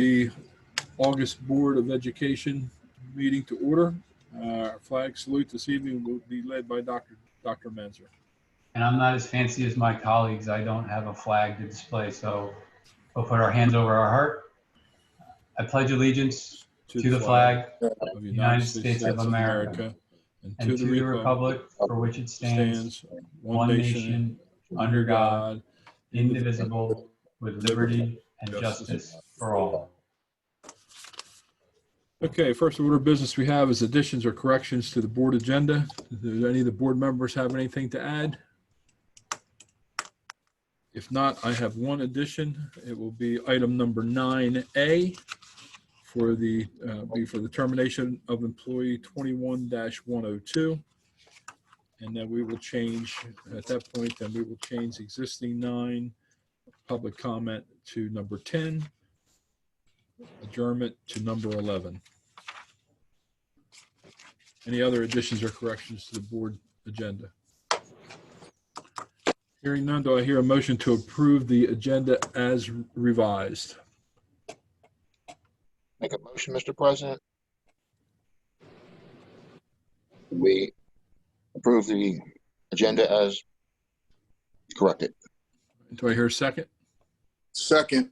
The August Board of Education meeting to order. Our flag salute this evening will be led by Dr. Menzer. And I'm not as fancy as my colleagues. I don't have a flag to display, so we'll put our hands over our heart. I pledge allegiance to the flag of the United States of America and to the republic for which it stands, one nation, under God, indivisible, with liberty and justice for all. Okay, first order of business we have is additions or corrections to the board agenda. Does any of the board members have anything to add? If not, I have one addition. It will be item number 9A for the termination of employee 21-102. And then we will change, at that point, then we will change existing 9 public comment to number 10, adjournment to number 11. Any other additions or corrections to the board agenda? Hearing none, do I hear a motion to approve the agenda as revised? Make a motion, Mr. President. We approve the agenda as corrected. Do I hear a second? Second.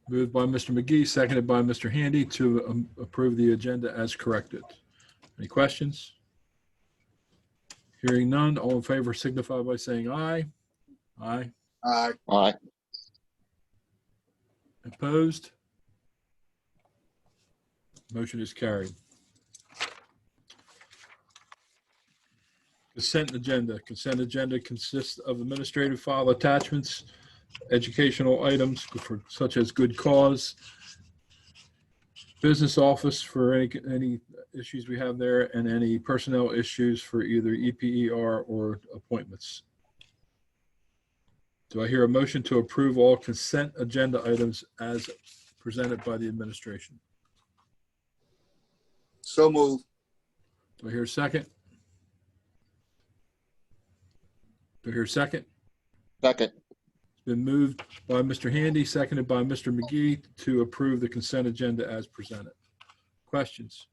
Moved by Mr. McGee, seconded by Mr. Handy to approve the agenda as corrected. Any questions? Hearing none, all in favor signify by saying aye. Aye. Aye. Aye. Opposed? Motion is carried. Consent agenda. Consent agenda consists of administrative file attachments, educational items such as good cause, business office for any issues we have there, and any personnel issues for either EPER or appointments. Do I hear a motion to approve all consent agenda items as presented by the administration? So moved. Do I hear a second? Do I hear a second? Second. It's been moved by Mr. Handy, seconded by Mr. McGee to approve the consent agenda as presented. Questions?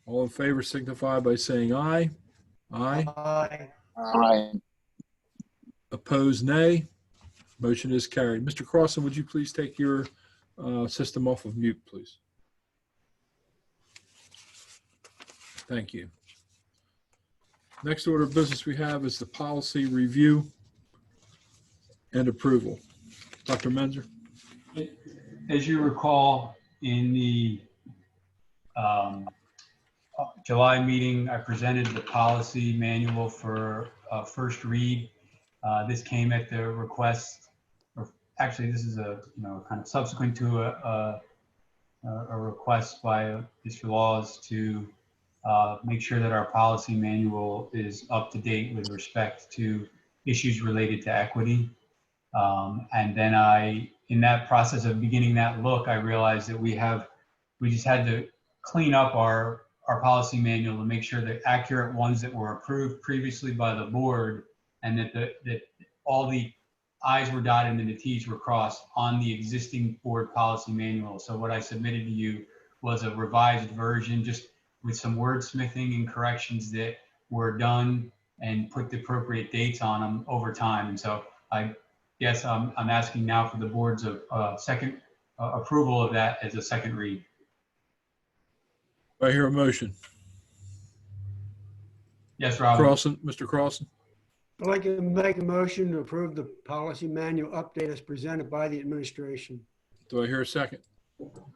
All in favor signify by saying aye. Aye. Aye. Aye. Opposed, nay. Motion is carried. Mr. Crossan, would you please take your system off of mute, please? Thank you. Next order of business we have is the policy review and approval. Dr. Menzer. As you recall, in the July meeting, I presented the policy manual for first read. This came at the request, or actually this is a kind of subsequent to a request by Mr. Laws to make sure that our policy manual is up to date with respect to issues related to equity. And then in that process of beginning that look, I realized that we just had to clean up our policy manual to make sure that accurate ones that were approved previously by the board, and that all the I's were dotted and the T's were crossed on the existing board policy manual. So what I submitted to you was a revised version, just with some wordsmithing and corrections that were done and put the appropriate dates on them over time. And so I'm asking now for the board's second approval of that as a second read. I hear a motion. Yes, Robert. Mr. Crossan. I'd like to make a motion to approve the policy manual update as presented by the administration. Do I hear a second?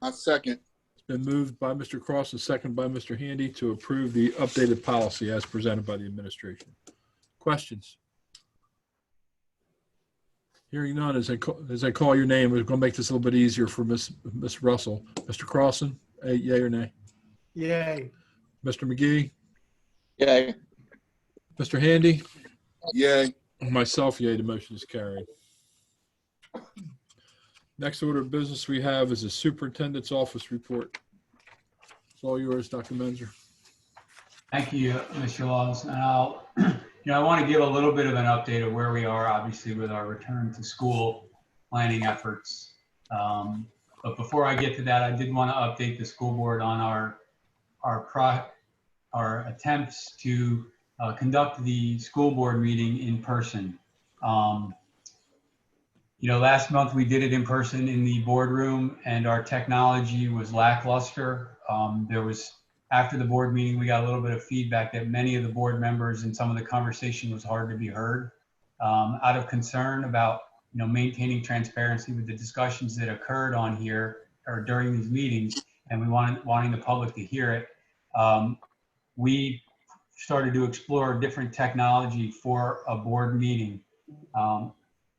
I second. It's been moved by Mr. Crossan, second by Mr. Handy to approve the updated policy as presented by the administration. Questions? Hearing none, as I call your name, we're going to make this a little bit easier for Miss Russell. Mr. Crossan, yay or nay? Yay. Mr. McGee? Yay. Mr. Handy? Yay. Myself, yay. The motion is carried. Next order of business we have is the superintendent's office report. It's all yours, Dr. Menzer. Thank you, Mr. Laws. And I want to give a little bit of an update of where we are, obviously, with our return to school planning efforts. But before I get to that, I did want to update the school board on our attempts to conduct the school board meeting in person. Last month we did it in person in the boardroom, and our technology was lackluster. After the board meeting, we got a little bit of feedback that many of the board members and some of the conversation was hard to be heard. Out of concern about maintaining transparency with the discussions that occurred on here or during these meetings, and we wanting the public to hear it, we started to explore different technology for a board meeting.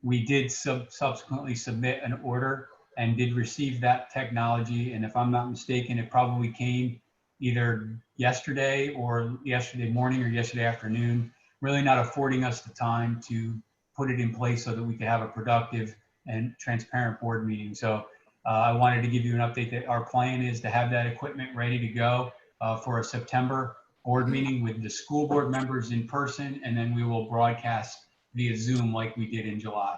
We did subsequently submit an order and did receive that technology. And if I'm not mistaken, it probably came either yesterday or yesterday morning or yesterday afternoon, really not affording us the time to put it in place so that we could have a productive and transparent board meeting. So I wanted to give you an update that our plan is to have that equipment ready to go for a September board meeting with the school board members in person, and then we will broadcast via Zoom like we did in July.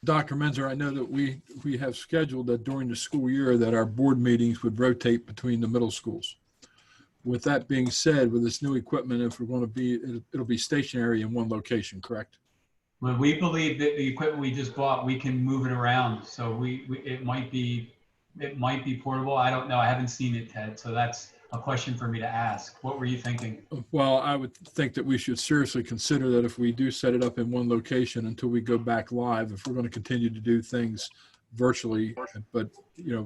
Dr. Menzer, I know that we have scheduled that during the school year that our board meetings would rotate between the middle schools. With that being said, with this new equipment, if we're going to be, it'll be stationary in one location, correct? Well, we believe that the equipment we just bought, we can move it around. So it might be portable. I don't know. I haven't seen it, Ted. So that's a question for me to ask. What were you thinking? Well, I would think that we should seriously consider that if we do set it up in one location until we go back live, if we're going to continue to do things virtually, but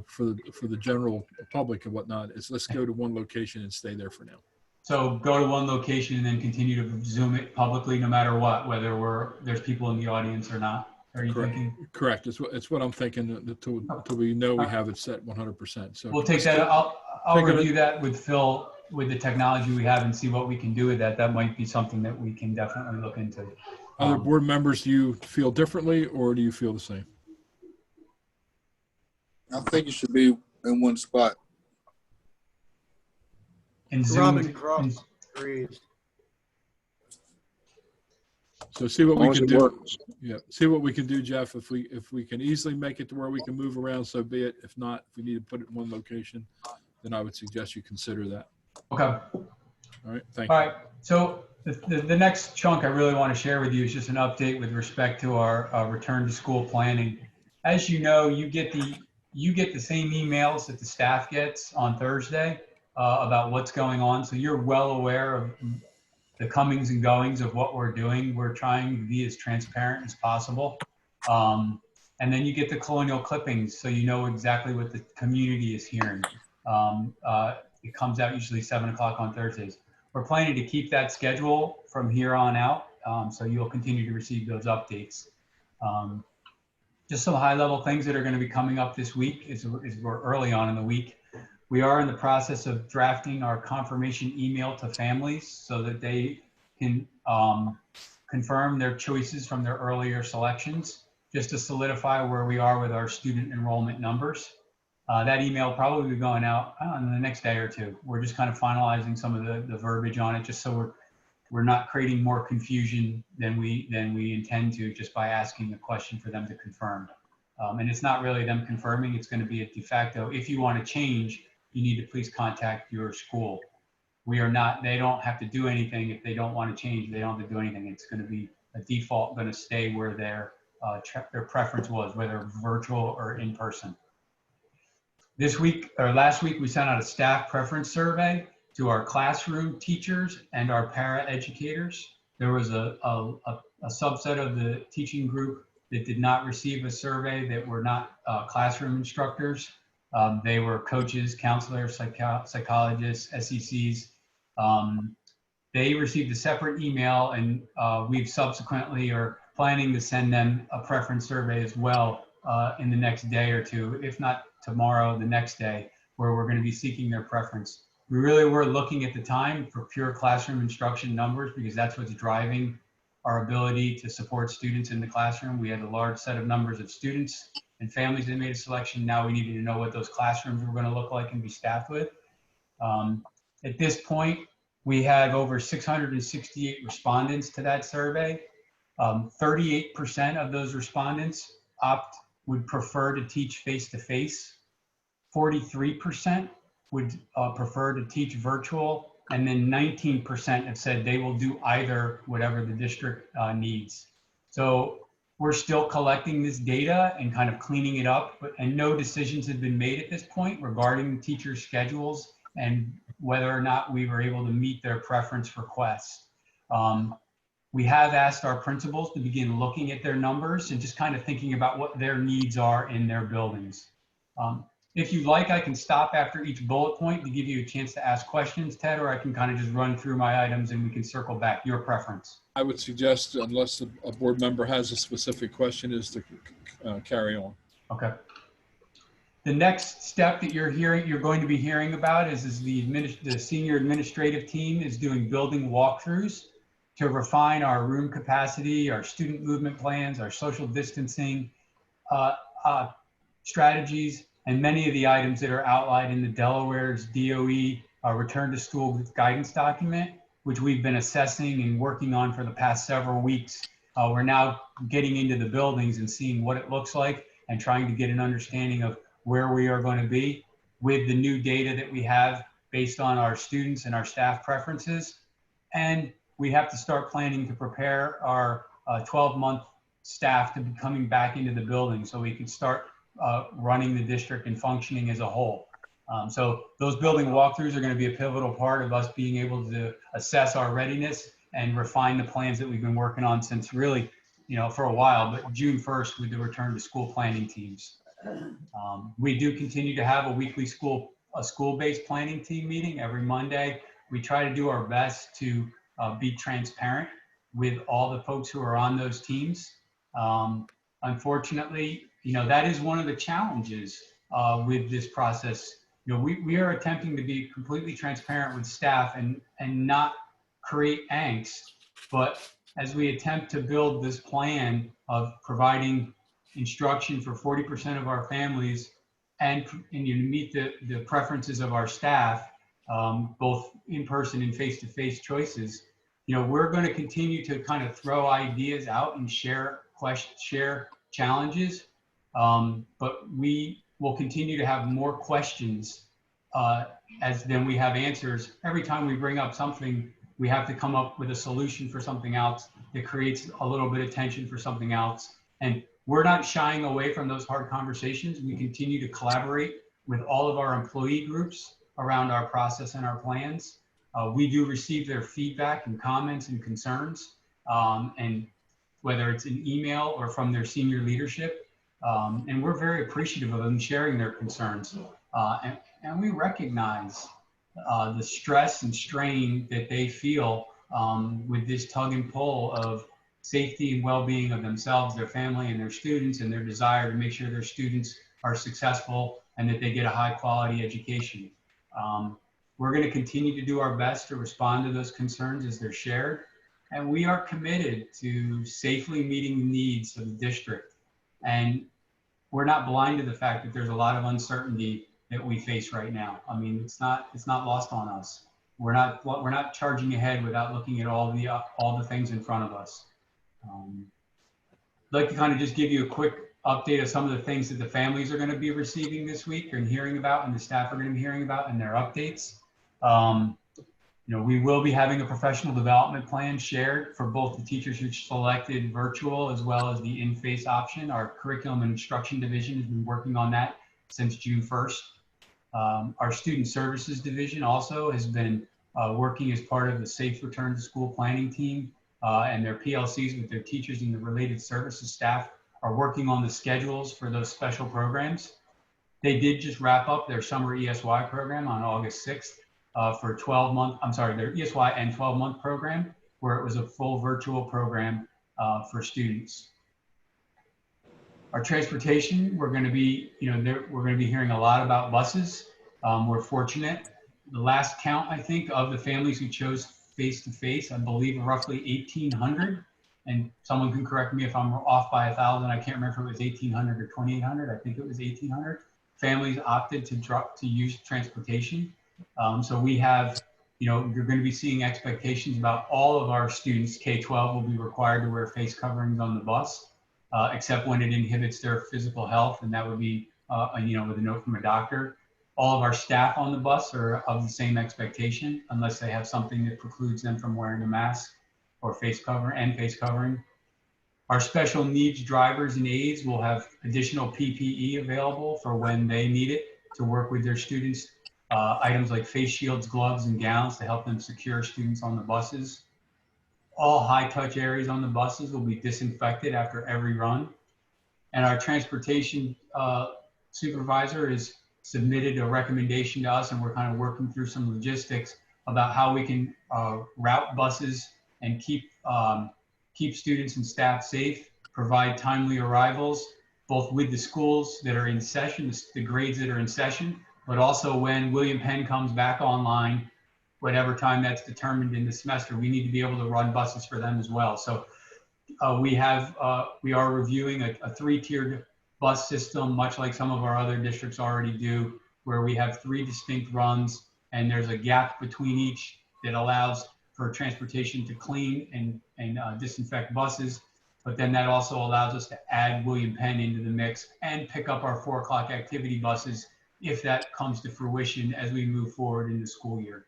for the general public and whatnot, let's go to one location and stay there for now. So go to one location and then continue to Zoom it publicly, no matter what, whether there's people in the audience or not. Are you thinking? Correct. It's what I'm thinking until we know we have it set 100%. So we'll take that. I'll review that with Phil with the technology we have and see what we can do with that. That might be something that we can definitely look into. Other board members, do you feel differently or do you feel the same? I think it should be in one spot. And Zoom. Robin agrees. So see what we can do. Works. Yeah, see what we can do, Jeff. If we can easily make it to where we can move around, so be it. If not, if we need to put it in one location, then I would suggest you consider that. Okay. All right. Thank you. All right. So the next chunk I really want to share with you is just an update with respect to our return to school planning. As you know, you get the same emails that the staff gets on Thursday about what's going on. So you're well aware of the comings and goings of what we're doing. We're trying to be as transparent as possible. And then you get the Colonial clippings, so you know exactly what the community is hearing. It comes out usually 7 o'clock on Thursdays. We're planning to keep that schedule from here on out, so you'll continue to receive those updates. Just some high-level things that are going to be coming up this week is we're early on in the week. We are in the process of drafting our confirmation email to families so that they can confirm their choices from their earlier selections, just to solidify where we are with our student enrollment numbers. That email will probably be going out in the next day or two. We're just kind of finalizing some of the verbiage on it, just so we're not creating more confusion than we intend to, just by asking a question for them to confirm. And it's not really them confirming, it's going to be a de facto. If you want to change, you need to please contact your school. They don't have to do anything. If they don't want to change, they don't have to do anything. It's going to be a default, going to stay where their preference was, whether virtual or in person. Last week, we sent out a staff preference survey to our classroom teachers and our para educators. There was a subset of the teaching group that did not receive a survey that were not classroom instructors. They were coaches, counselors, psychologists, SECs. They received a separate email, and we've subsequently are planning to send them a preference survey as well in the next day or two, if not tomorrow, the next day, where we're going to be seeking their preference. We really were looking at the time for pure classroom instruction numbers, because that's what's driving our ability to support students in the classroom. We had a large set of numbers of students and families that made a selection. Now we needed to know what those classrooms were going to look like and be staffed with. At this point, we have over 668 respondents to that survey. 38% of those respondents opt would prefer to teach face-to-face. 43% would prefer to teach virtual. And then 19% have said they will do either, whatever the district needs. So we're still collecting this data and kind of cleaning it up, and no decisions have been made at this point regarding teachers' schedules and whether or not we were able to meet their preference requests. We have asked our principals to begin looking at their numbers and just kind of thinking about what their needs are in their buildings. If you'd like, I can stop after each bullet point to give you a chance to ask questions, Ted, or I can kind of just run through my items and we can circle back. Your preference. I would suggest, unless a board member has a specific question, is to carry on. Okay. The next step that you're going to be hearing about is the senior administrative team is doing building walkthroughs to refine our room capacity, our student movement plans, our social distancing strategies, and many of the items that are outlined in the Delaware's DOE return to school guidance document, which we've been assessing and working on for the past several weeks. We're now getting into the buildings and seeing what it looks like and trying to get an understanding of where we are going to be with the new data that we have based on our students and our staff preferences. And we have to start planning to prepare our 12-month staff to be coming back into the building so we can start running the district and functioning as a whole. So those building walkthroughs are going to be a pivotal part of us being able to assess our readiness and refine the plans that we've been working on since really, for a while, but June 1st with the return to school planning teams. We do continue to have a weekly school-based planning team meeting every Monday. We try to do our best to be transparent with all the folks who are on those teams. Unfortunately, that is one of the challenges with this process. We are attempting to be completely transparent with staff and not create angst, but as we attempt to build this plan of providing instruction for 40% of our families and meet the preferences of our staff, both in person and face-to-face choices, we're going to continue to kind of throw ideas out and share challenges, but we will continue to have more questions than we have answers. Every time we bring up something, we have to come up with a solution for something else that creates a little bit of tension for something else. And we're not shying away from those hard conversations. We continue to collaborate with all of our employee groups around our process and our plans. We do receive their feedback and comments and concerns, and whether it's an email or from their senior leadership. And we're very appreciative of them sharing their concerns. And we recognize the stress and strain that they feel with this tug and pull of safety and well-being of themselves, their family, and their students, and their desire to make sure their students are successful and that they get a high-quality education. We're going to continue to do our best to respond to those concerns as they're shared, and we are committed to safely meeting the needs of the district. And we're not blind to the fact that there's a lot of uncertainty that we face right now. I mean, it's not lost on us. We're not charging ahead without looking at all the things in front of us. I'd like to kind of just give you a quick update of some of the things that the families are going to be receiving this week and hearing about, and the staff are going to be hearing about in their updates. We will be having a professional development plan shared for both the teachers who selected virtual as well as the in-face option. Our curriculum and instruction division has been working on that since June 1st. Our student services division also has been working as part of the safe return to school planning team, and their PLCs with their teachers and the related services staff are working on the schedules for those special programs. They did just wrap up their summer ESY program on August 6th for 12-month, their ESY and 12-month program, where it was a full virtual program for students. Our transportation, we're going to be hearing a lot about buses. We're fortunate. The last count, I think, of the families who chose face-to-face, I believe roughly 1,800. And someone can correct me if I'm off by 1,000. I can't remember if it was 1,800 or 2,800. I think it was 1,800. Families opted to use transportation. So we have, you're going to be seeing expectations about all of our students. K-12 will be required to wear face coverings on the bus. except when it inhibits their physical health, and that would be, with a note from a doctor. All of our staff on the bus are of the same expectation, unless they have something that precludes them from wearing a mask or face covering. Our special needs drivers and aides will have additional PPE available for when they need it to work with their students. Items like face shields, gloves, and gowns to help them secure students on the buses. All high-touch areas on the buses will be disinfected after every run. And our transportation supervisor has submitted a recommendation to us, and we're kind of working through some logistics about how we can route buses and keep students and staff safe, provide timely arrivals, both with the schools that are in session, the grades that are in session, but also when William Penn comes back online, whatever time that's determined in the semester, we need to be able to run buses for them as well. So we are reviewing a three-tiered bus system, much like some of our other districts already do, where we have 3 distinct runs, and there's a gap between each that allows for transportation to clean and disinfect buses. But then that also allows us to add William Penn into the mix and pick up our 4 o'clock activity buses if that comes to fruition as we move forward in the school year.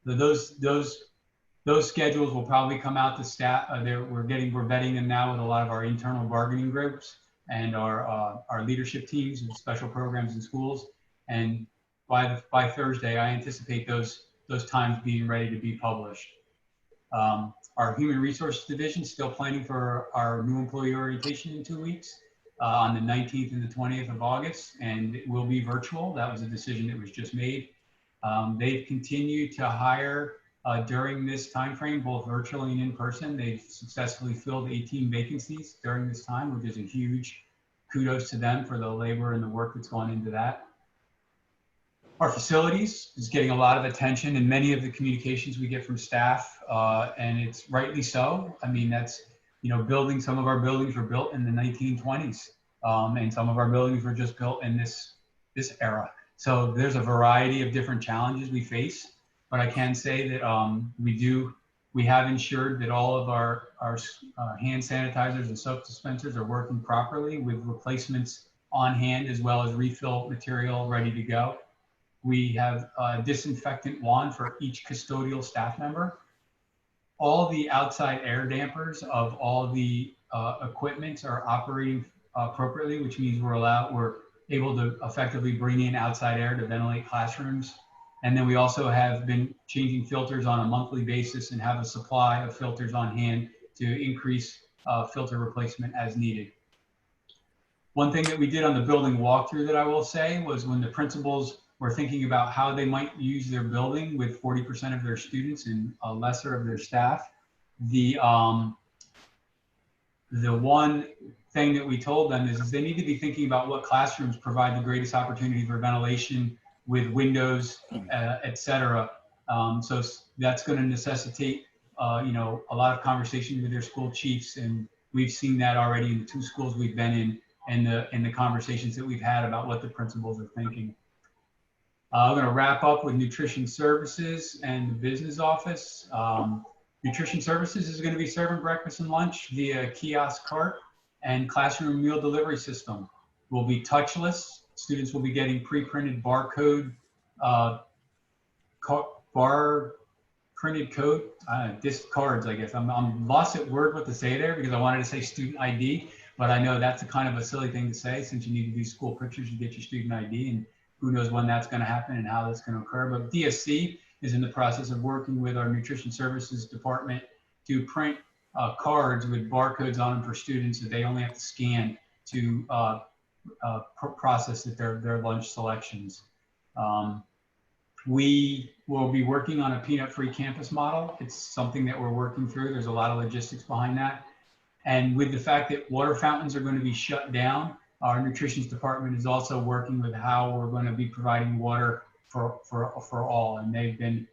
So those schedules will probably come out to staff. We're vetting them now with a lot of our internal bargaining groups and our leadership teams and special programs in schools. And by Thursday, I anticipate those times being ready to be published. Our Human Resources Division is still planning for our new employee orientation in 2 weeks on the 19th and the 20th of August, and it will be virtual. That was a decision that was just made. They've continued to hire during this time frame, both virtually and in person. They've successfully filled 18 vacancies during this time, which is a huge kudos to them for the labor and the work that's gone into that. Our facilities is getting a lot of attention in many of the communications we get from staff, and it's rightly so. I mean, that's, some of our buildings were built in the 1920s, and some of our buildings were just built in this era. So there's a variety of different challenges we face, but I can say that we have ensured that all of our hand sanitizers and soap dispensers are working properly with replacements on hand, as well as refill material ready to go. We have a disinfectant wand for each custodial staff member. All the outside air dampers of all the equipment are operating appropriately, which means we're able to effectively bring in outside air to ventilate classrooms. And then we also have been changing filters on a monthly basis and have a supply of filters on hand to increase filter replacement as needed. One thing that we did on the building walkthrough that I will say was when the principals were thinking about how they might use their building with 40% of their students and lesser of their staff, the one thing that we told them is they need to be thinking about what classrooms provide the greatest opportunity for ventilation with windows, et cetera. So that's going to necessitate, a lot of conversation with their school chiefs, and we've seen that already in the 2 schools we've been in, and the conversations that we've had about what the principals are thinking. I'm going to wrap up with nutrition services and the business office. Nutrition services is going to be serving breakfast and lunch via kiosk cart and classroom meal delivery system. Will be touchless. Students will be getting pre-printed barcode, printed code, disc cards, I guess. I'm lost at word what to say there because I wanted to say student ID, but I know that's a kind of a silly thing to say since you need to do school pictures to get your student ID, and who knows when that's going to happen and how that's going to occur. But DSC is in the process of working with our nutrition services department to print cards with barcodes on them for students that they only have to scan to process their lunch selections. We will be working on a peanut-free campus model. It's something that we're working through. There's a lot of logistics behind that. And with the fact that water fountains are going to be shut down, our nutrition department is also working with how we're going to be providing water for all, and they've been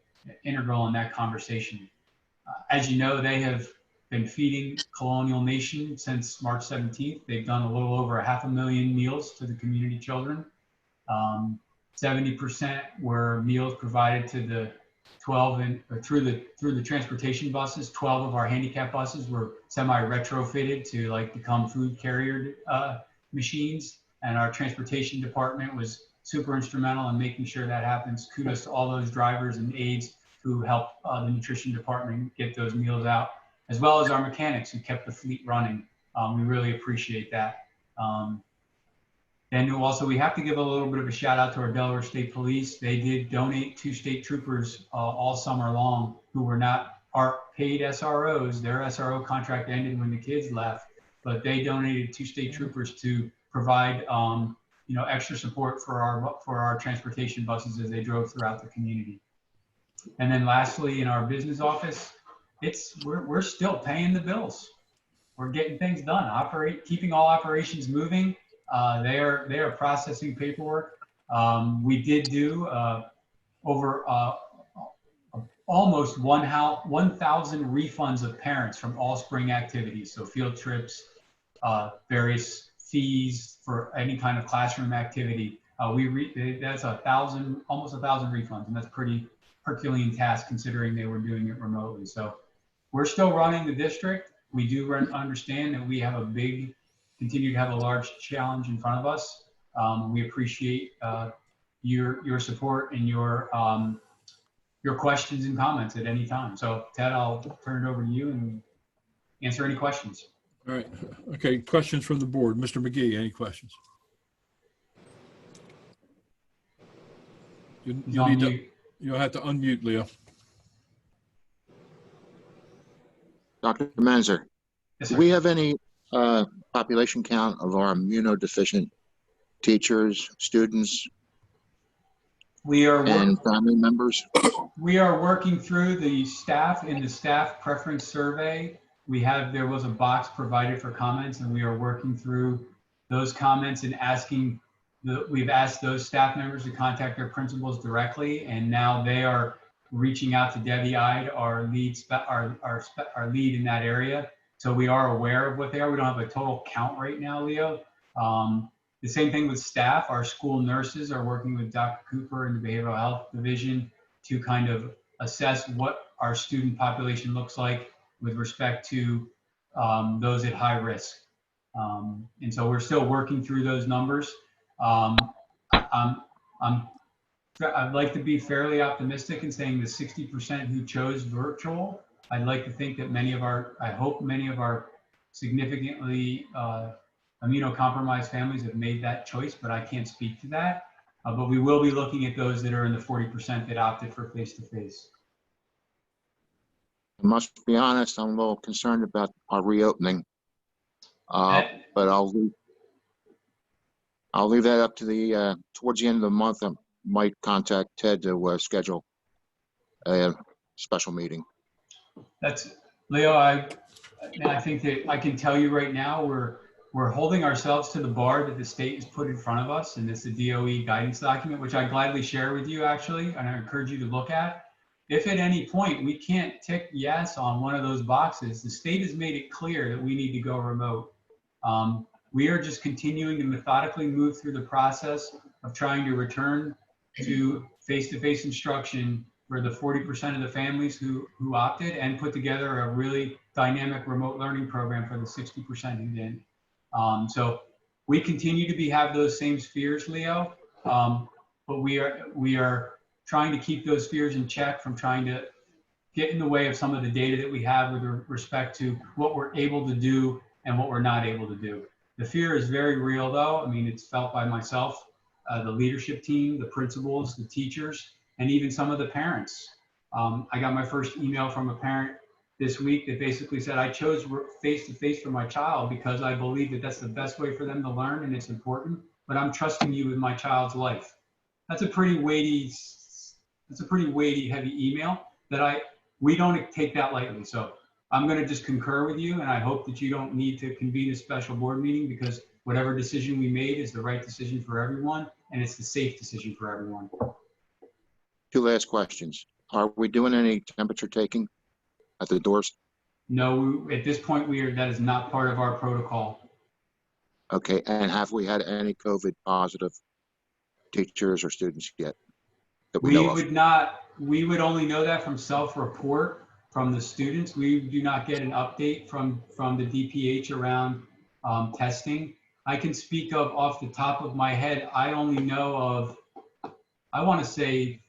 integral in that conversation. As you know, they have been feeding Colonial Nation since March 17th. They've done a little over 500,000 meals to the community children. 70% were meals provided to or through the transportation buses, 12 of our handicap buses were semi-retrofitted to like become food carrier machines. And our transportation department was super instrumental in making sure that happens. Kudos to all those drivers and aides who helped the nutrition department get those meals out, as well as our mechanics who kept the fleet running. We really appreciate that. And also, we have to give a little bit of a shout out to our Delaware State Police. They did donate 2 state troopers all summer long who were not our paid SROs. Their SRO contract ended when the kids left, but they donated 2 state troopers to provide extra support for our transportation buses as they drove throughout the community. And then lastly, in our business office, we're still paying the bills. We're getting things done, keeping all operations moving. They are processing paperwork. We did do over almost 1,000 refunds of parents from all spring activities. So field trips, various fees for any kind of classroom activity. That's almost 1,000 refunds, and that's pretty Herculean task considering they were doing it remotely. So we're still running the district. We do understand that we have continue to have a large challenge in front of us. We appreciate your support and your questions and comments at any time. So Ted, I'll turn it over to you and answer any questions. All right. Okay. Questions from the board. Mr. McGee, any questions? You'll have to unmute, Leo. Dr. Menzer, Yes, do sir. we have any population count of our immunodeficient teachers, students, and family members? We are working through the staff in the staff preference survey. There was a box provided for comments, and we are working through those comments and we've asked those staff members to contact their principals directly, and now they are reaching out to Debbie Ide, our lead in that area. So we are aware of what they are. We don't have a total count right now, Leo. The same thing with staff. Our school nurses are working with Dr. Cooper in the behavioral health division to kind of assess what our student population looks like with respect to those at high risk. And so we're still working through those numbers. I'd like to be fairly optimistic in saying the 60% who chose virtual. I'd like to think that I hope many of our significantly immunocompromised families have made that choice, but I can't speak to that. But we will be looking at those that are in the 40% that opted for face-to-face. I must be honest, I'm a little concerned about our reopening, but I'll leave that up to towards the end of the month. I might contact Ted to schedule a special meeting. That's Leo. I think that I can tell you right now, we're holding ourselves to the bar that the state has put in front of us, and it's the DOE guidance document, which I gladly share with you actually, and I encourage you to look at. If at any point we can't tick yes on one of those boxes, the state has made it clear that we need to go remote. We are just continuing to methodically move through the process of trying to return to face-to-face instruction for the 40% of the families who opted, and put together a really dynamic remote learning program for the 60% who didn't. So we continue to have those same fears, Leo, but we are trying to keep those fears in check from trying to get in the way of some of the data that we have with respect to what we're able to do and what we're not able to do. The fear is very real though. I mean, it's felt by myself, the leadership team, the principals, the teachers, and even some of the parents. I got my first email from a parent this week that basically said, I chose face-to-face for my child because I believe that that's the best way for them to learn and it's important, but I'm trusting you with my child's life. That's a pretty weighty, heavy email that we don't take that lightly. So I'm going to just concur with you, and I hope that you don't need to convene a special board meeting, because whatever decision we made is the right decision for everyone, and it's the safe decision for everyone. Two last questions. Are we doing any temperature taking at the doors? No, at this point, that is not part of our protocol. Okay, and have we had any COVID positive teachers or students yet that we know of? we would only know that from self-report from the students. We do not get an update from the DPH around testing. I can speak of off the top of my head, I only know of, I want to say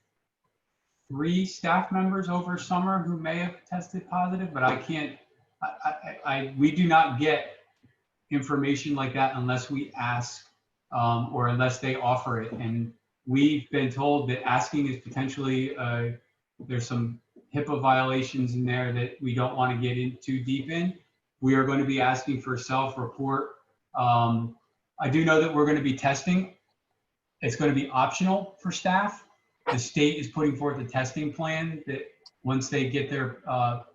3 staff members over summer who may have tested positive, but I can't, we do not get information like that unless we ask or unless they offer it. And we've been told that asking is potentially, there's some HIPAA violations in there that we don't want to get in too deep in. We are going to be asking for self-report. I do know that we're going to be testing. It's going to be optional for staff. The state is putting forth a testing plan that once they get their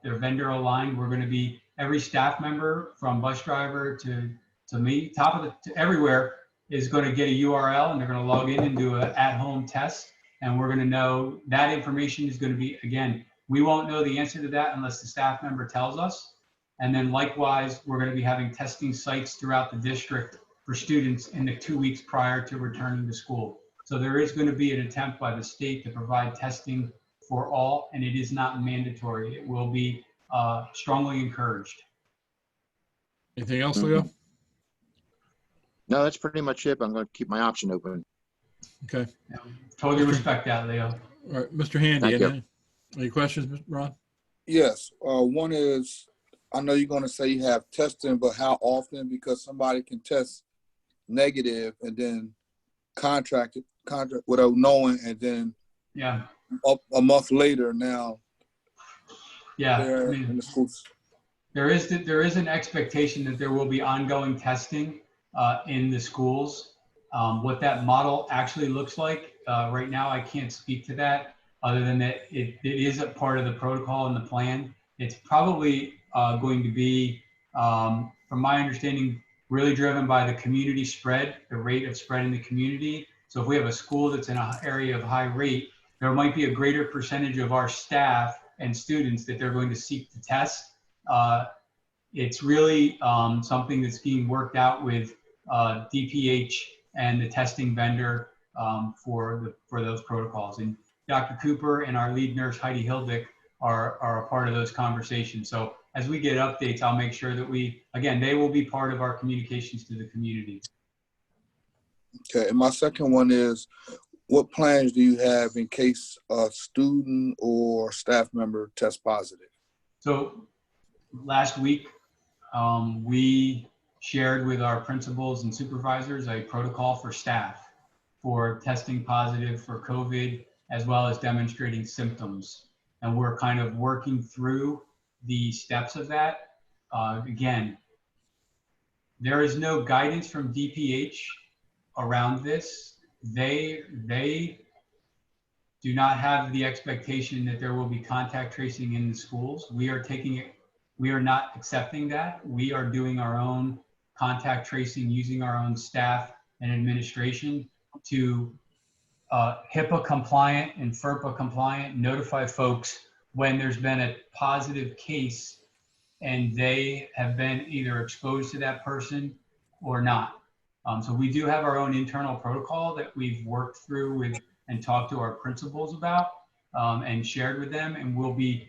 vendor aligned, we're going to be, every staff member from bus driver to me, to everywhere is going to get a URL and they're going to log in and do an at-home test. And we're going to know that information is going to be, again, we won't know the answer to that unless the staff member tells us. And then likewise, we're going to be having testing sites throughout the district for students in the 2 weeks prior to returning to school. So there is going to be an attempt by the state to provide testing for all, and it is not mandatory. It will be strongly encouraged. Anything else, Leo? No, that's pretty much it. I'm going to keep my option open. Okay. Totally respect that, Leo. All right, Mr. Handy, Thank you. any questions, Ron? Yes. One is, I know you're going to say you have testing, but how often? Because somebody can test negative and then contract without knowing, and then Yeah. a month later now Yeah. they're I mean, in the schools. there is an expectation that there will be ongoing testing in the schools. What that model actually looks like right now, I can't speak to that other than that it is a part of the protocol and the plan. It's probably going to be, from my understanding, really driven by the community spread, the rate of spread in the community. So if we have a school that's in an area of high rate, there might be a greater percentage of our staff and students that they're going to seek to test. It's really something that's being worked out with DPH and the testing vendor for those protocols. And Dr. Cooper and our lead nurse, Heidi Hildick, are a part of those conversations. So as we get updates, I'll make sure that they will be part of our communications to the community. Okay, and my second one is, what plans do you have in case a student or staff member tests positive? So last week, we shared with our principals and supervisors a protocol for staff for testing positive for COVID, as well as demonstrating symptoms. And we're kind of working through the steps of that. Again, there is no guidance from DPH around this. They do not have the expectation that there will be contact tracing in the schools. We are not accepting that. We are doing our own contact tracing using our own staff and administration to HIPAA compliant and FERPA compliant, notify folks when there's been a positive case and they have been either exposed to that person or not. So we do have our own internal protocol that we've worked through with and talked to our principals about and shared with them, and we'll be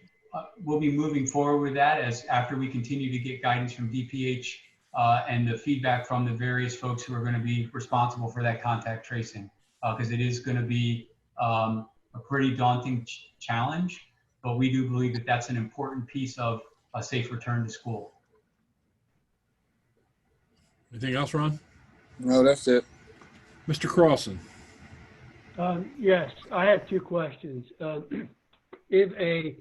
moving forward with that after we continue to get guidance from DPH and the feedback from the various folks who are going to be responsible for that contact tracing, because it is going to be a pretty daunting challenge, but we do believe that that's an important piece of a safe return to school. Anything else, Ron? No, that's it. Mr. Crossan? Yes, I have 2 questions. If a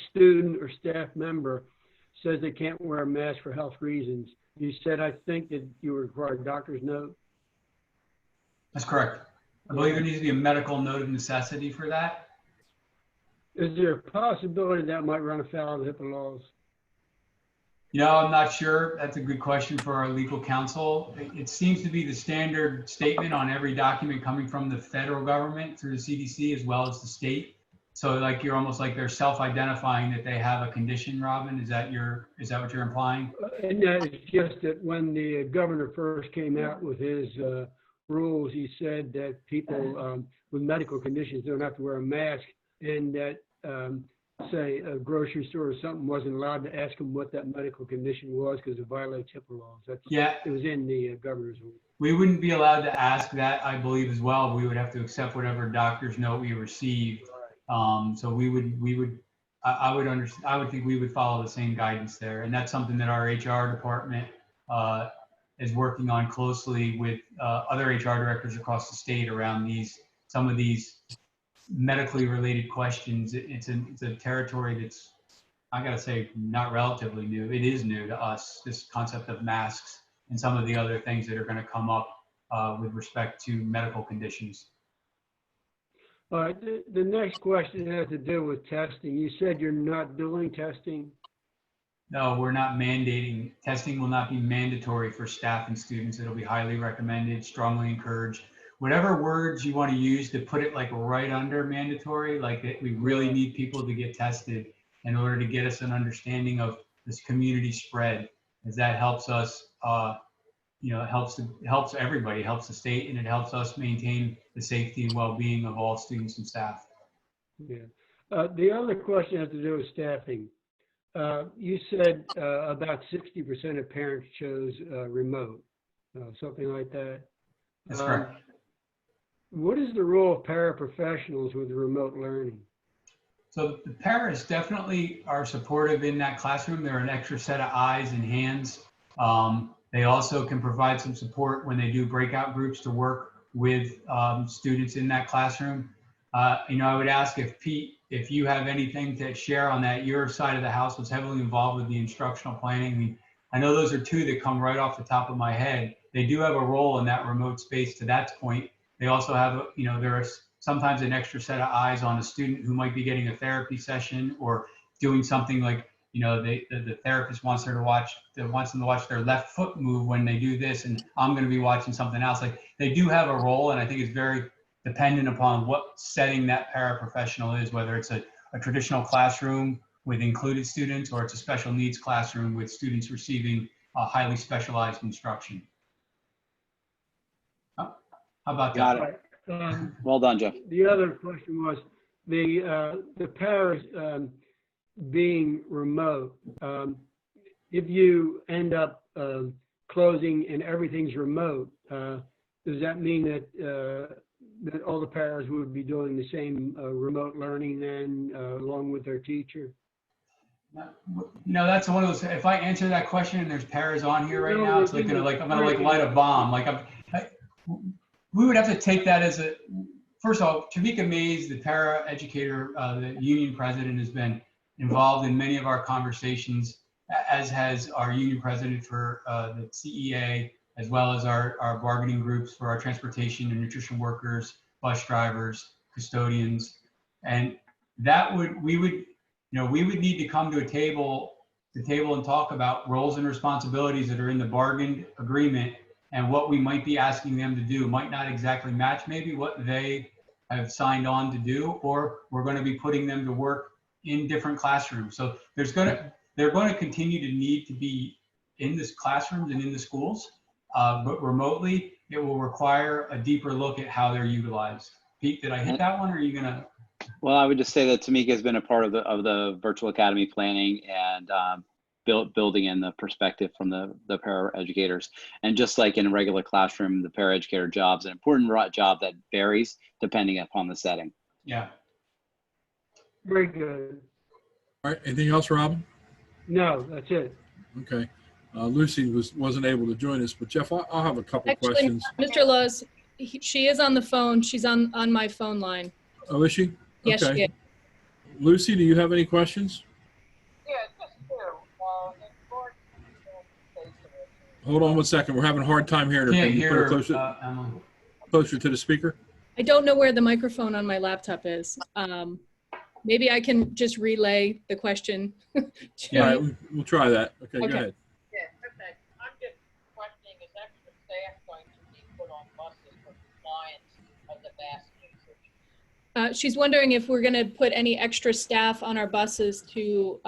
student or staff member says they can't wear a mask for health reasons, you said, I think, that you require a doctor's note? That's correct. I believe there needs to be a medical note of necessity for that. Is there a possibility that might run afoul of the HIPAA laws? You know, I'm not sure. That's a good question for our legal counsel. It seems to be the standard statement on every document coming from the federal government through the CDC as well as the state. So like you're almost like they're self-identifying that they have a condition, Robin. Is that what you're implying? And it's just that when the governor first came out with his rules, he said that people with medical conditions don't have to wear a mask and that, say, a grocery store or something wasn't allowed to ask them what that medical condition was because it violates HIPAA laws. Yeah, It was in the governor's order. we wouldn't be allowed to ask that, I believe, as well. We would have to accept whatever doctor's note we received. So I would think we would follow the same guidance there. And that's something that our HR department is working on closely with other HR directors across the state around some of these medically related questions. It's a territory that's, I gotta say, not relatively new. It is new to us, this concept of masks and some of the other things that are gonna come up with respect to medical conditions. All right, the next question has to do with testing. You said you're not doing testing. No, we're not mandating. Testing will not be mandatory for staff and students. It'll be highly recommended, strongly encouraged. Whatever words you want to use to put it like right under mandatory, like that we really need people to get tested in order to get us an understanding of this community spread, as that helps us, it helps everybody, helps the state, and it helps us maintain the safety and well-being of all students and staff. Yeah. The other question has to do with staffing. You said about 60% of parents chose remote, something like that. That's correct. What is the role of paraprofessionals with remote learning? So the paras definitely are supportive in that classroom. They're an extra set of eyes and hands. They also can provide some support when they do breakout groups to work with students in that classroom. I would ask if Pete, if you have anything to share on that. Your side of the house was heavily involved with the instructional planning. I mean, I know those are two that come right off the top of my head. They do have a role in that remote space to that point. They also have, there is sometimes an extra set of eyes on a student who might be getting a therapy session or doing something like, the therapist wants them to watch their left foot move when they do this, and I'm going to be watching something else. Like, they do have a role, and I think it's very dependent upon what setting that paraprofessional is, whether it's a traditional classroom with included students or it's a special needs classroom with students receiving highly specialized instruction. How about that? Got it. Well done, Jeff. The other question was the paras being remote. If you end up closing and everything's remote, does that mean that that all the paras would be doing the same remote learning then, along with their teacher? No, that's one of those. If I answer that question and there's paras on here right now, it's like I'm gonna light a bomb. We would have to take that as first of all, Tamika Mays, the para educator, the union president, has been involved in many of our conversations, as has our union president for the CEA, as well as our bargaining groups for our transportation and nutrition workers, bus drivers, custodians. And we would need to come to a table and talk about roles and responsibilities that are in the bargained agreement, and what we might be asking them to do might not exactly match maybe what they have signed on to do, or we're going to be putting them to work in different classrooms. So they're going to continue to need to be in this classrooms and in the schools, but remotely it will require a deeper look at how they're utilized. Pete, did I hit that one, or are you gonna? Well, I would just say that Tamika has been a part of the virtual academy planning and building in the perspective from the para-educators. And just like in a regular classroom, the para-educator job is an important job that varies depending upon the setting. Yeah. Very good. All right, anything else, Robin? No, that's it. Okay. Lucy wasn't able to join us, but Jeff, I'll have a couple questions. Mr. Lowe's, she is on the phone. She's on my phone line. Oh, is she? Yes, Okay. she is. Lucy, do you have any questions? Yeah, just two. Hold on one second. We're having a hard time hearing her. Can't Can you hear put her her, Emily. closer to the speaker? I don't know where the microphone on my laptop is. Maybe I can just relay the question. All right, we'll try that. Okay, go ahead. Yeah, okay. I'm just questioning, is extra staff going to be put on buses for compliance of the mask usage? She's wondering if we're going to put any extra staff on our buses to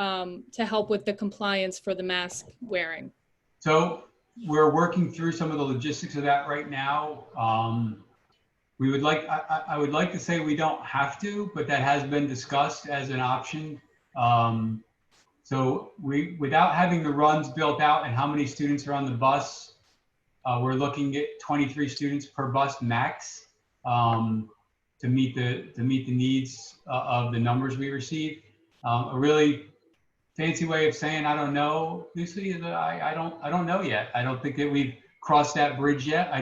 help with the compliance for the mask wearing. So we're working through some of the logistics of that right now. We would like, I would like to say we don't have to, but that has been discussed as an option. So without having the runs built out and how many students are on the bus, we're looking at 23 students per bus max to meet the needs of the numbers we receive. A really fancy way of saying I don't know, Lucy, is I don't know yet. I don't think that we've crossed that bridge yet.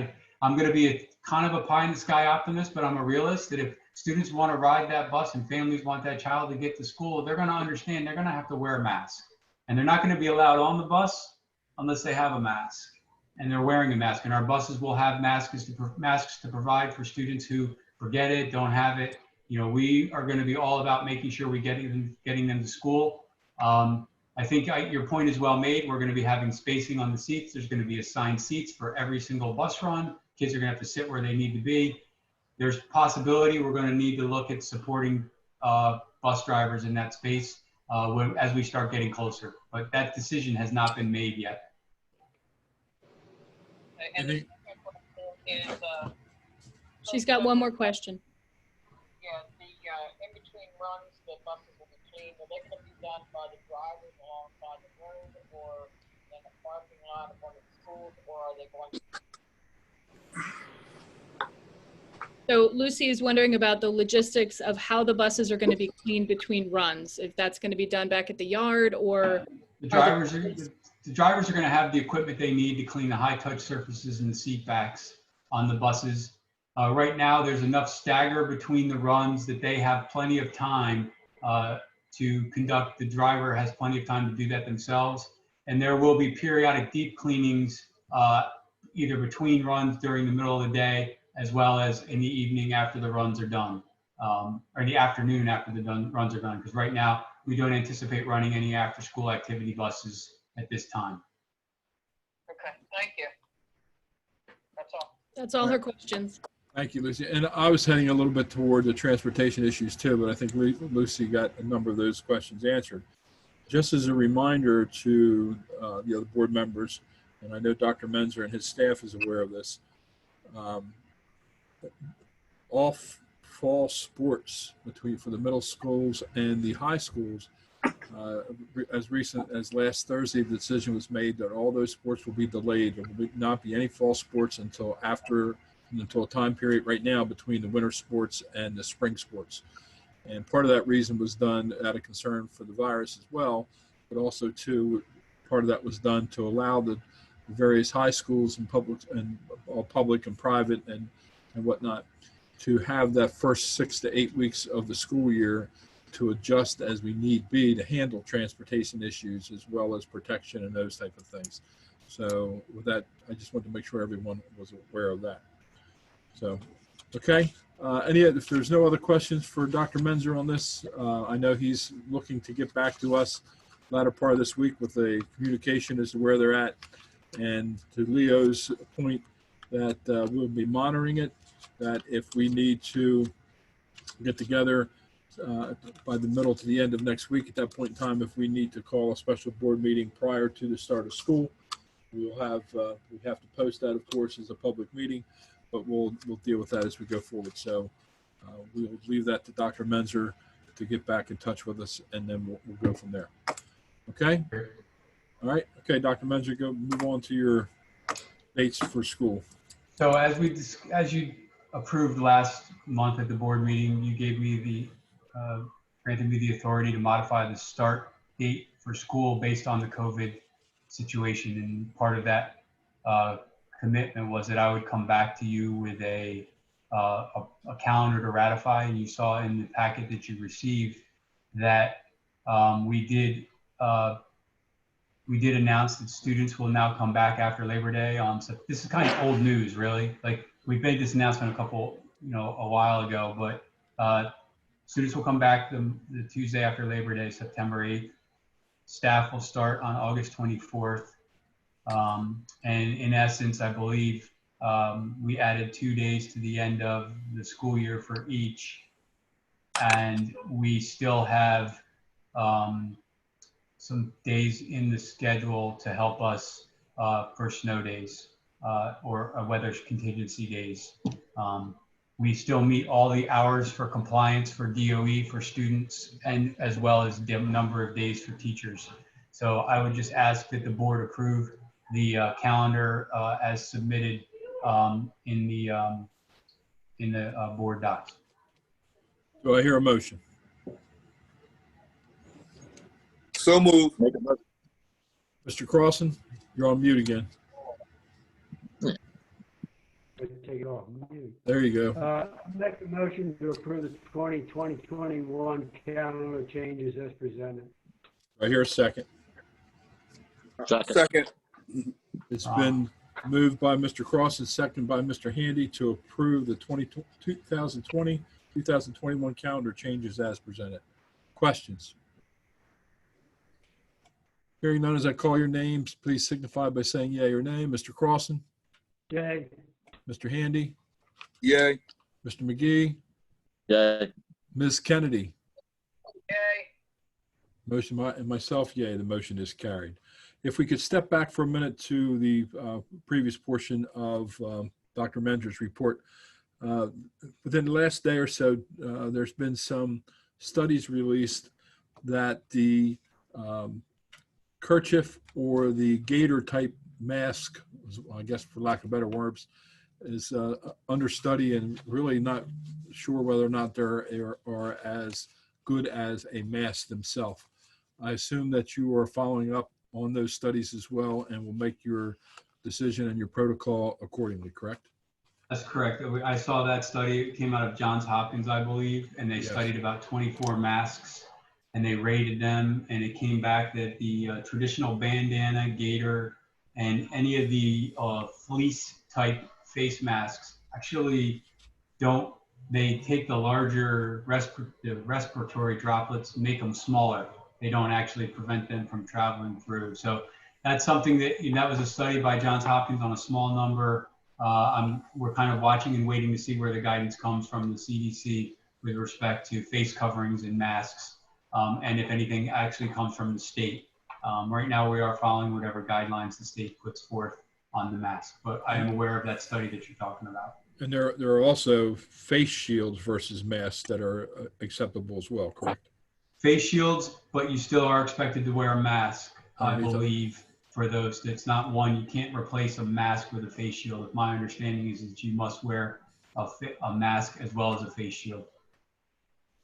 I'm going to be a kind of a pie in the sky optimist, but I'm a realist that if students want to ride that bus and families want that child to get to school, they're going to understand they're going to have to wear a mask. And they're not going to be allowed on the bus unless they have a mask and they're wearing a mask. And our buses will have masks to provide for students who forget it, don't have it. You know, we are going to be all about making sure we getting them to school. I think your point is well made. We're going to be having spacing on the seats. There's going to be assigned seats for every single bus run. Kids are going to have to sit where they need to be. There's possibility we're going to need to look at supporting bus drivers in that space as we start getting closer. But that decision has not been made yet. And the second question is, She's got one more question. yeah, the in between runs, the buses will be cleaned. Are they going to be done by the drivers alongside the road, or in the parking lot of one of the schools, or are they going to? So Lucy is wondering about the logistics of how the buses are going to be cleaned between runs, if that's going to be done back at the yard or The drivers are going to have the equipment they need to clean the high touch surfaces and the seat backs on the buses. Right now, there's enough stagger between the runs that they have plenty of time to conduct. The driver has plenty of time to do that themselves. And there will be periodic deep cleanings either between runs during the middle of the day, as well as in the evening after the runs are done, or in the afternoon after the runs are done. Because right now, we don't anticipate running any after school activity buses at this time. Okay, thank you. That's all. that's all her questions. Thank you, Lucy. And I was heading a little bit toward the transportation issues too, but I think Lucy got a number of those questions answered. Just as a reminder to the other board members, and I know Dr. Menzer and his staff is aware of this, all fall sports for the middle schools and the high schools, as recent as last Thursday, the decision was made that all those sports will be delayed. There will not be any fall sports until a time period right now between the winter sports and the spring sports. And part of that reason was done out of concern for the virus as well, but also too, part of that was done to allow the various high schools and all public and private and whatnot to have that first 6 to 8 weeks of the school year to adjust as we need be to handle transportation issues as well as protection and those type of things. So with that, I just wanted to make sure everyone was aware of that. So, okay. If there's no other questions for Dr. Menzer on this, I know he's looking to get back to us latter part of this week with a communication as to where they're at. And to Leo's point that we'll be monitoring it, that if we need to get together by the middle to the end of next week, at that point in time, if we need to call a special board meeting prior to the start of school, we have to post that, of course, as a public meeting, but we'll deal with that as we go forward. So we'll leave that to Dr. Menzer to get back in touch with us, and then we'll go from there. Okay. All right. Okay, Dr. Menzer, move on to your dates for school. So as you approved last month at the board meeting, you gave me granted me the authority to modify the start date for school based on the COVID situation. And part of that commitment was that I would come back to you with a calendar to ratify. And you saw in the packet that you received that we did announce that students will now come back after Labor Day. So this is kind of old news, really. Like, we made this announcement a while ago, but students will come back the Tuesday after Labor Day, September 8th. Staff will start on August 24th. And in essence, I believe we added 2 days to the end of the school year for each. And we still have some days in the schedule to help us for snow days or weather contingency days. we still meet all the hours for compliance for DOE for students and as well as the number of days for teachers. So I would just ask that the board approve the calendar as submitted in the board docs. Do I hear a motion? So moved. Make a motion. Mr. Crossan, you're on mute again. Take it off. There you go. Make a motion to approve the 2020-21 calendar changes as presented. Do I hear a second? Second. Second. It's been moved by Mr. Crossan, second by Mr. Handy to approve the 2020-2021 calendar changes as presented. Questions? Hearing none, as I call your names, please signify by saying yea or nay. Mr. Crossan, Yay. Mr. Handy, Yay. Mr. McGee, Yay. Ms. Kennedy. Yay. Motion, and myself, yea, the motion is carried. If we could step back for a minute to the previous portion of Dr. Menger's report. Within the last day or so, there's been some studies released that the kerchief or the gator type mask, I guess for lack of better words, is under study and really not sure whether or not they are as good as a mask themselves. I assume that you are following up on those studies as well and will make your decision and your protocol accordingly, correct? That's correct. I saw that study. It came out of Johns Hopkins, I believe, and they Yes. studied about 24 masks and they rated them, and it came back that the traditional bandana, gator, and any of the fleece type face masks actually don't, they take the larger respiratory droplets, make them smaller. They don't actually prevent them from traveling through. So that's something that was a study by Johns Hopkins on a small number. We're kind of watching and waiting to see where the guidance comes from the CDC with respect to face coverings and masks, and if anything actually comes from the state. Right now we are following whatever guidelines the state puts forth on the mask, but I am aware of that study that you're talking about. And there are also face shields versus masks that are acceptable as well, correct? Face shields, but you still are expected to wear a mask, I believe, for those. That's not one, you can't replace a mask with a face shield. My understanding is that you must wear a mask as well as a face shield.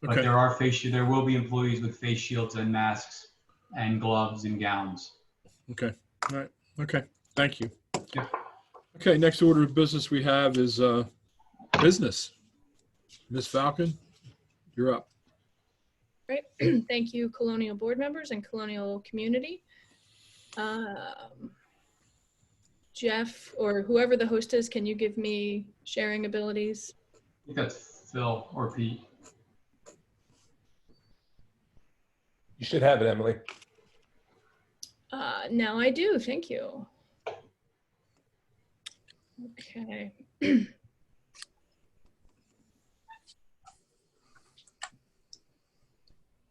But Okay. there are there will be employees with face shields and masks and gloves and gowns. Okay. All right. Okay. Thank you. Yeah. Okay. Next order of business we have is business. Ms. Falcon, you're up. Great. Thank you, Colonial board members and Colonial community. Jeff, or whoever the host is, can you give me sharing abilities? I think that's Phil or Pete. You should have it, Emily. Now I do, thank you. Okay.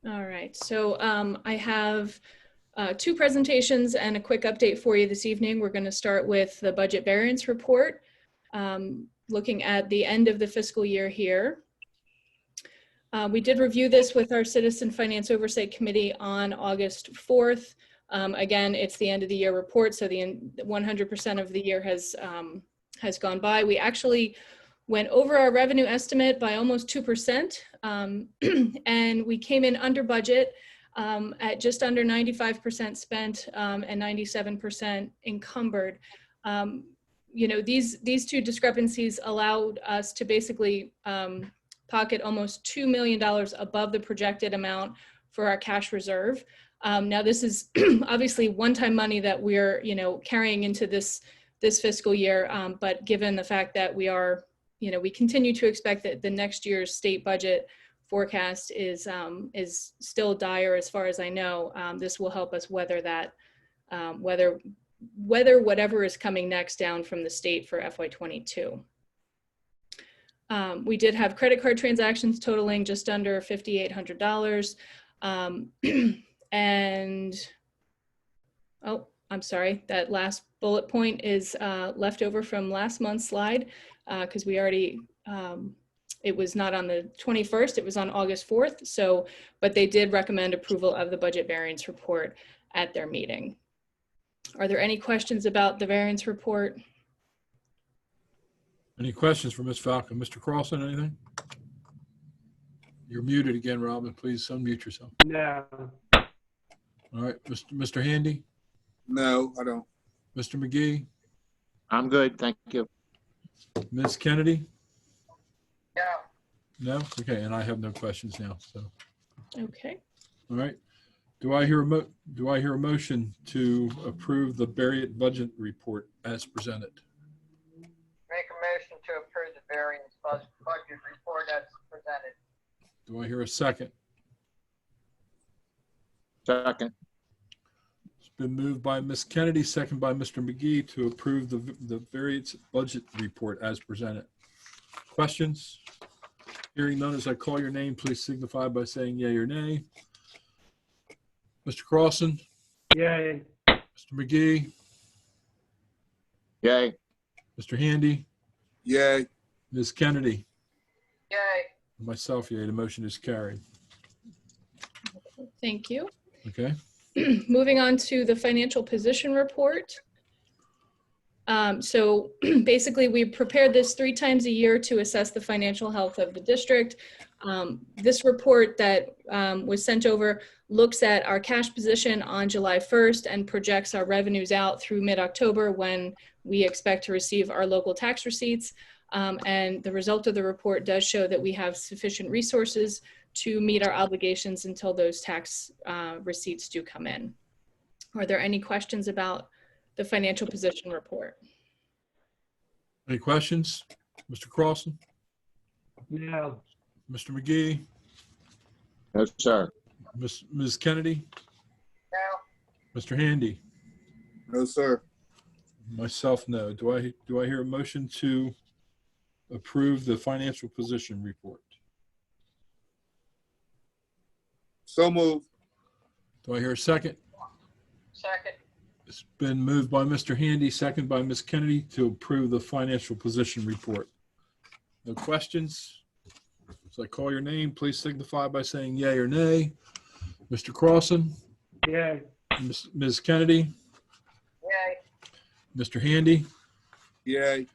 All right, so I have two presentations and a quick update for you this evening. We're going to start with the budget variance report, looking at the end of the fiscal year here. We did review this with our Citizen Finance Oversight Committee on August 4th. Again, it's the end of the year report, so the 100% of the year has gone by. We actually went over our revenue estimate by almost 2%, and we came in under budget at just under 95% spent and 97% encumbered. You know, these two discrepancies allowed us to basically pocket almost $2 million above the projected amount for our cash reserve. Now this is obviously one-time money that we're, you know, carrying into this fiscal year, but given the fact that we are, you know, we continue to expect that the next year's state budget forecast is still dire as far as I know, this will help us weather that, weather whatever is coming next down from the state for FY22. We did have credit card transactions totaling just under $5,800. And, oh, I'm sorry, that last bullet point is left over from last month's slide because we already it was not on the 21st, it was on August 4th. So, but they did recommend approval of the budget variance report at their meeting. Are there any questions about the variance report? Any questions for Ms. Falcon? Mr. Carlson, anything? You're muted again, Robin. Please unmute yourself. No. All right, Mr. Handy, No, I don't. Mr. McGee, I'm good, thank you. Ms. Kennedy? No. No? Okay, and I have no questions now, so, Okay. all right. Do I hear a motion to approve the Variance budget report as presented? Make a motion to approve the variance budget report as presented. Do I hear a second? Second. It's been moved by Ms. Kennedy, second by Mr. McGee to approve the variance budget report as presented. Questions? Hearing none, as I call your name, please signify by saying yea or nay. Mr. Carlson, Yay. Mr. McGee, Yay. Mr. Handy, Yay. Ms. Kennedy, Yay. and myself, yea. The motion is carried. Thank you. Okay. Moving on to the financial position report. So basically, we prepared this 3 times a year to assess the financial health of the district. This report that was sent over looks at our cash position on July 1st and projects our revenues out through mid-October when we expect to receive our local tax receipts. And the result of the report does show that we have sufficient resources to meet our obligations until those tax receipts do come in. Are there any questions about the financial position report? Any questions? Mr. Carlson, No. Mr. McGee, No, sir. Ms. Kennedy, No. Mr. Handy, No, sir. myself, no. Do I hear a motion to approve the financial position report? So moved. Do I hear a second? Second. It's been moved by Mr. Handy, second by Ms. Kennedy to approve the financial position report. No questions? So I call your name, please signify by saying yea or nay. Mr. Carlson, Yay. Ms. Kennedy, Yay. Mr. Handy, Yay.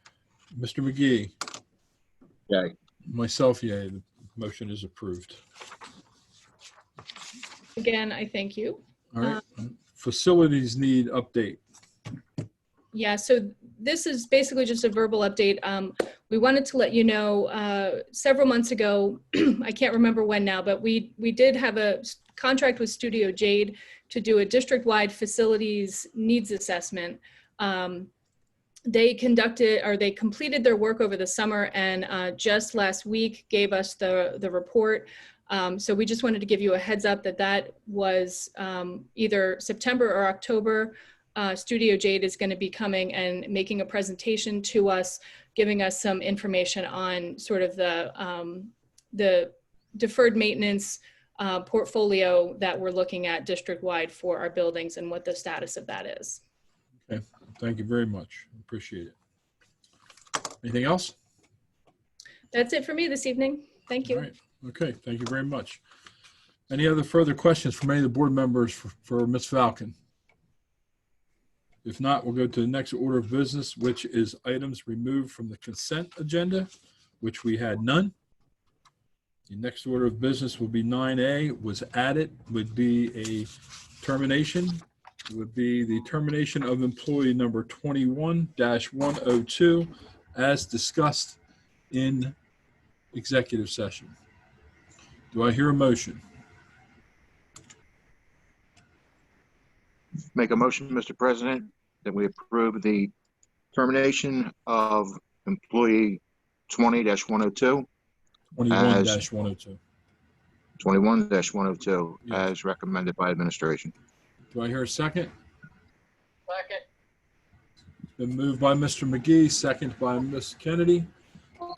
Mr. McGee, Yay. myself, yea. The motion is approved. Again, I thank you. All right. Facilities need update. Yeah, so this is basically just a verbal update. We wanted to let you know several months ago, I can't remember when now, but we did have a contract with Studio Jade to do a district-wide facilities needs assessment. They completed their work over the summer and just last week gave us the report. So we just wanted to give you a heads up that was either September or October. Studio Jade is going to be coming and making a presentation to us, giving us some information on sort of the deferred maintenance portfolio that we're looking at district-wide for our buildings and what the status of that is. Okay, thank you very much. Appreciate it. Anything else? That's it for me this evening. Thank you. All right. Okay, thank you very much. Any other further questions from any of the board members for Ms. Falcon? If not, we'll go to the next order of business, which is items removed from the consent agenda, which we had none. The next order of business will be 9A, was added, would be a termination. It would be the termination of employee number 21-102 as discussed in executive session. Do I hear a motion? Make a motion, Mr. President, that we approve the termination of employee 20-102, 21-102. 21-102, Yes. as recommended by administration. Do I hear a second? Second. It's been moved by Mr. McGee, second by Ms. Kennedy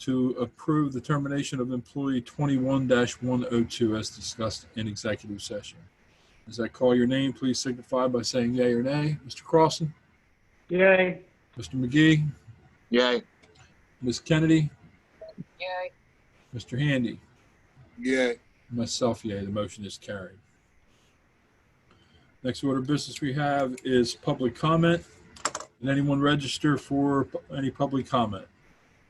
to approve the termination of employee 21-102 as discussed in executive session. As I call your name, please signify by saying yea or nay. Mr. Carlson, Yay. Mr. McGee, Yay. Ms. Kennedy, Yay. Mr. Handy. Yeah. Myself, yea, the motion is carried. Next order of business we have is public comment. Did anyone register for any public comment?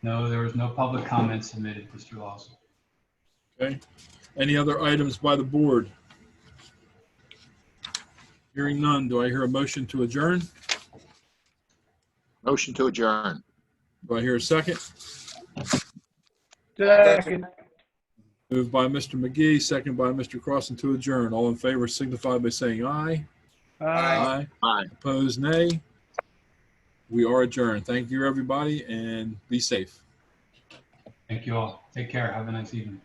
No, there was no public comment submitted, Mr. Lawson. Okay. Any other items by the board? Hearing none, do I hear a motion to adjourn? Motion to adjourn. Do I hear a second? Second. Moved by Mr. McGee, second by Mr. Crossan to adjourn. All in favor signify by saying aye. Aye. Aye. Opposed, nay. We are adjourned. Thank you, everybody, and be safe. Thank you all. Take care. Have a nice evening.